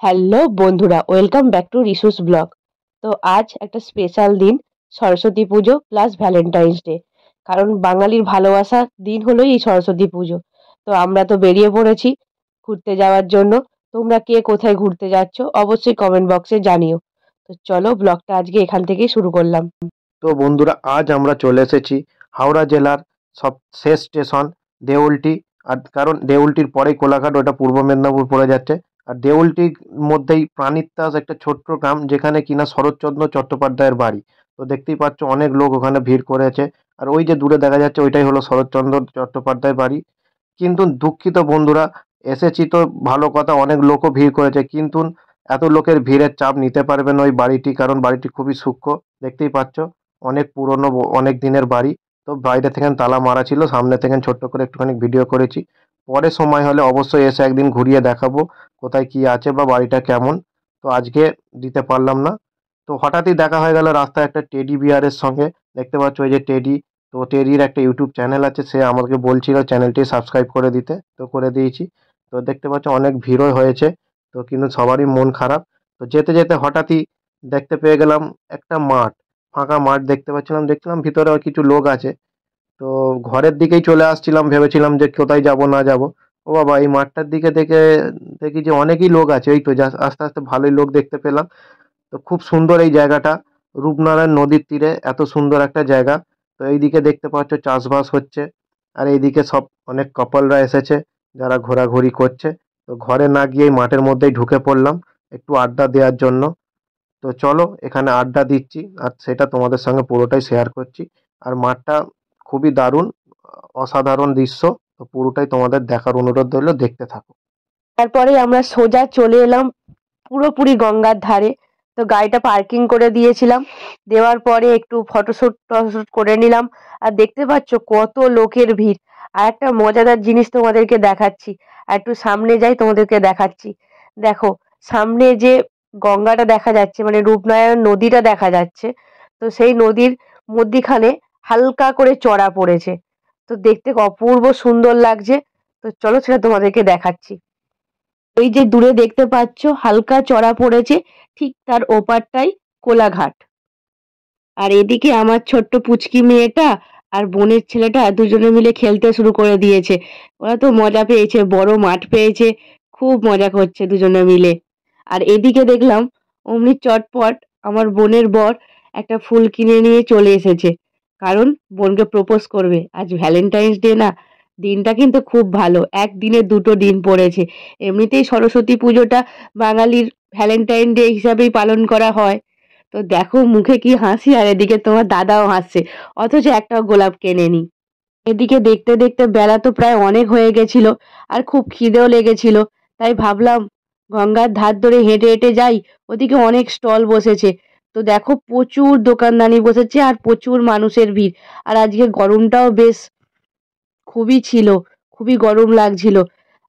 Hello বন্ধুরা, welcome back to রিসুস blog. তো আজ একটা স্পেশাল দিন, সরস্বতী পুজো প্লাস ভ্যালেন্টাইন্স ডে। কারণ বাঙালির ভালোবাসার দিন হলো এই সরস্বতী পুজো। তো আমরা তো বেরিয়ে পড়েছি ঘুরতে যাওয়ার জন্য। তোমরা কে কোথায় ঘুরতে যাচ্ছ অবশ্যই কমেন্ট বক্সে জানিও। তো চলো ব্লগটা আজকে এখান থেকেই শুরু করলাম। তো বন্ধুরা, আজ আমরা চলে এসেছি হাওড়া জেলার সব শেষ স্টেশন দেউলটি। আর কারণ দেউলটির পরেই কোলাঘাট, ওটা পূর্ব মেদিনীপুর পড়ে যাচ্ছে। আর দেউলটির মধ্যেই প্রাণিত্যাস একটা ছোট্ট গ্রাম, যেখানে কিনা শরৎচন্দ্র চট্টোপাধ্যায়ের বাড়ি। তো দেখতেই পাচ্ছ অনেক লোক ওখানে ভিড় করেছে। আর ওই যে দূরে দেখা যাচ্ছে ওইটাই হলো শরৎচন্দ্র চট্টোপাধ্যায়ের বাড়ি। কিন্তু দুঃখিত বন্ধুরা, এসেছি তো ভালো কথা, অনেক লোকও ভিড় করেছে, কিন্তু এত লোকের ভিড়ের চাপ নিতে পারবে না ওই বাড়িটি, কারণ বাড়িটি খুবই সূক্ষ্ম। দেখতেই পাচ্ছ অনেক পুরনো, অনেক দিনের বাড়ি। তো বাইরে থেকে তালা মারা ছিল, সামনে থেকে ছোট্ট করে একটুখানি ভিডিও করেছি। পরে সময় হলে অবশ্যই এসে একদিন ঘুরিয়ে দেখাবো কোথায় কি আছে বা বাড়িটা কেমন। তো আজকে দিতে পারলাম না। তো হঠাৎই দেখা হয়ে গেল রাস্তায় একটা টেডি বিয়ারের সঙ্গে। দেখতে পাচ্ছ ওই যে টেডি। তো টেডির একটা ইউটিউব চ্যানেল আছে, সে আমাকে বলছিল চ্যানেলটি সাবস্ক্রাইব করে দিতে, তো করে দিয়েছি। তো দেখতে পাচ্ছ অনেক ভিড়ও হয়েছে। তো কিন্তু সবারই মন খারাপ। তো যেতে যেতে হঠাৎই দেখতে পেয়ে গেলাম একটা মাঠ, ফাঁকা মাঠ দেখতে পাচ্ছিলাম, দেখছিলাম ভিতরে আর কিছু লোক আছে। তো ঘরের দিকেই চলে আসছিলাম, ভেবেছিলাম যে কোথায় যাব না যাব। ও বাবা, এই মাঠটার দিকে দেখে দেখি যে অনেকই লোক আছে। এই তো আস্তে আস্তে ভালোই লোক দেখতে পেলাম। তো খুব সুন্দর এই জায়গাটা, রূপনারায়ণ নদীর তীরে এত সুন্দর একটা জায়গা। তো এইদিকে দেখতে পাচ্ছ চাষবাস হচ্ছে। আর এইদিকে সব অনেক কাপলরা এসেছে, যারা ঘোরাঘুরি করছে। তো ঘরে না গিয়ে এই মাঠের মধ্যেই ঢুকে পড়লাম একটু আড্ডা দেওয়ার জন্য। তো চলো এখানে আড্ডা দিচ্ছি, আর সেটা তোমাদের সঙ্গে পুরোটাই শেয়ার করছি। আর মাঠটা খুবই দারুণ, অসাধারণ দৃশ্য। তো পুরোটাই তোমাদের দেখার অনুরোধ রইলো, দেখতে থাকো। তারপরে আমরা সোজা চলে এলাম পুরোপুরি গঙ্গার ধারে। তো গাড়িটা পার্কিং করে দিয়েছিলাম, দেওয়ার পরে একটু ফটোশ্যুট টটোশ্যুট করে নিলাম। আর দেখতে পাচ্ছ কত লোকের ভিড়। আর একটা মজাদার জিনিস তোমাদেরকে দেখাচ্ছি, আর একটু সামনে যাই তোমাদেরকে দেখাচ্ছি। দেখো, সামনে যে গঙ্গাটা দেখা যাচ্ছে, মানে রূপনারায়ণ নদীটা দেখা যাচ্ছে। তো সেই নদীর মধ্যিখানে হালকা করে চড়া পড়েছে। তো দেখতে অপূর্ব সুন্দর লাগছে। তো চলো সেটা তোমাদেরকে দেখাচ্ছি। ওই যে দূরে দেখতে পাচ্ছ হালকা চড়া পড়েছে, ঠিক তার ওপারটাই কোলাঘাট। আর এদিকে আমার ছোট্ট পুচকি মেয়েটা আর বোনের ছেলেটা দুজনে মিলে খেলতে শুরু করে দিয়েছে। ওরা তো মজা পেয়েছে, বড় মাঠ পেয়েছে, খুব মজা করছে দুজনে মিলে। আর এদিকে দেখলাম অমনি চটপট আমার বোনের বর একটা ফুল কিনে নিয়ে চলে এসেছে, কারণ বোনকে প্রপোজ করবে। আজ ভ্যালেন্টাইন্স ডে না, দিনটা কিন্তু খুব ভালো, একদিনে দুটো দিন পড়েছে। এমনিতেই সরস্বতী পুজোটা বাঙালির ভ্যালেন্টাইন ডে হিসাবেই পালন করা হয়। তো দেখো মুখে কি হাসি, আর এদিকে তোমার দাদাও হাসছে, অথচ একটাও গোলাপ কেনেনি। এদিকে দেখতে দেখতে বেলা তো প্রায় অনেক হয়ে গেছিল, আর খুব খিদেও লেগেছিল। তাই ভাবলাম গঙ্গার ধার ধরে হেঁটে হেঁটে যাই, ওদিকে অনেক স্টল বসেছে। তো দেখো প্রচুর দোকানদানি বসেছে আর প্রচুর মানুষের ভিড়। আর আজকে গরমটাও বেশ খুবই ছিল, খুবই গরম লাগছিল।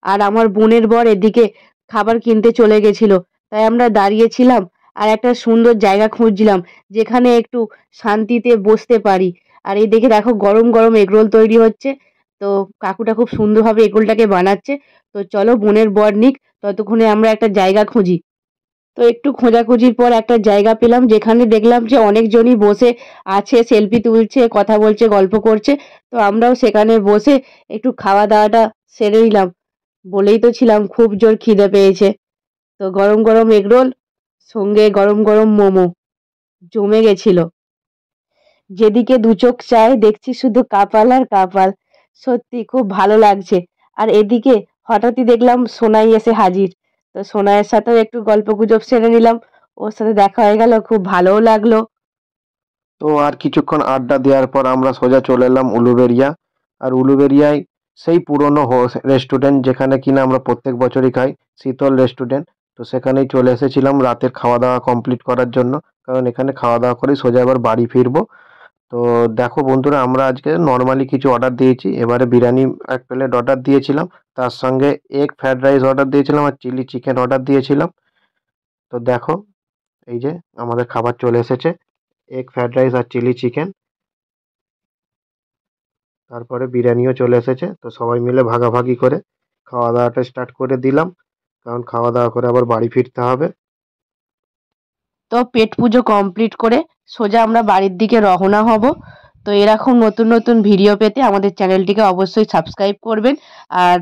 আর আমার বোনের বর এদিকে খাবার কিনতে চলে গেছিল, তাই আমরা দাঁড়িয়েছিলাম আর একটা সুন্দর জায়গা খুঁজছিলাম যেখানে একটু শান্তিতে বসতে পারি। আর এই দেখে দেখো গরম গরম এগরোল তৈরি হচ্ছে। তো কাকুটা খুব সুন্দরভাবে এগরোলটাকে বানাচ্ছে। তো চলো বোনের বর নিক, ততক্ষণে আমরা একটা জায়গা খুঁজি। তো একটু খোঁজাখুঁজির পর একটা জায়গা পেলাম, যেখানে দেখলাম যে অনেকজনই বসে আছে, সেলফি তুলছে, কথা বলছে, গল্প করছে। তো আমরাও সেখানে বসে একটু খাওয়া দাওয়াটা সেরে নিলাম। বলেই তো ছিলাম খুব জোর খিদে পেয়েছে। তো গরম গরম এগরোল সঙ্গে গরম গরম মোমো জমে গেছিল। যেদিকে দু চোখ চায় দেখছি শুধু কাপাল আর কাপাল। সত্যি খুব ভালো লাগছে। আর এদিকে হঠাৎই দেখলাম সোনাই এসে হাজির। তো সোনাইয়ের সাথেও একটু গল্পগুজব সেরে নিলাম, ওর সাথে দেখা হয়ে গেল, খুব ভালোও লাগলো। তো আর কিছুক্ষণ আড্ডা দেওয়ার পর আমরা সোজা চলে এলাম উলুবেড়িয়া। আর উলুবেড়িয়ায় সেই পুরনো রেস্টুরেন্ট, যেখানে কিনা আমরা প্রত্যেক বছরই খাই, শীতল রেস্টুরেন্ট। তো সেখানেই চলে এসেছিলাম রাতের খাওয়া দাওয়া কমপ্লিট করার জন্য, কারণ এখানে খাওয়া দাওয়া করে সোজা এবার বাড়ি ফিরবো। তো দেখো বন্ধুরা, আমরা আজকে নর্মালি কিছু অর্ডার দিয়েছি। এবারে বিরিয়ানি 1 প্লেট অর্ডার দিয়েছিলাম, তার সঙ্গে এগ ফ্রায়েড রাইস অর্ডার দিয়েছিলাম, আর চিলি চিকেন অর্ডার দিয়েছিলাম। তো দেখো, এই যে আমাদের খাবার চলে এসেছে, এগ ফ্রায়েড রাইস আর চিলি চিকেন। তারপরে বিরিয়ানিও চলে এসেছে। তো সবাই মিলে ভাগাভাগি করে খাওয়া দাওয়াটা স্টার্ট করে দিলাম, কারণ খাওয়া দাওয়া করে আবার বাড়ি ফিরতে হবে। তো পেট পুজো কমপ্লিট করে সোজা আমরা বাড়ির দিকে রওনা হব। তো এরকম নতুন নতুন ভিডিও পেতে আমাদের চ্যানেলটিকে অবশ্যই সাবস্ক্রাইব করবেন। আর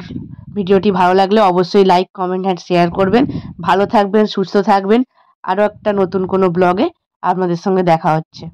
ভিডিওটি ভালো লাগলে অবশ্যই লাইক, কমেন্ট অ্যান্ড শেয়ার করবেন। ভালো থাকবেন, সুস্থ থাকবেন। আরও একটা নতুন কোনো ব্লগে আপনাদের সঙ্গে দেখা হচ্ছে।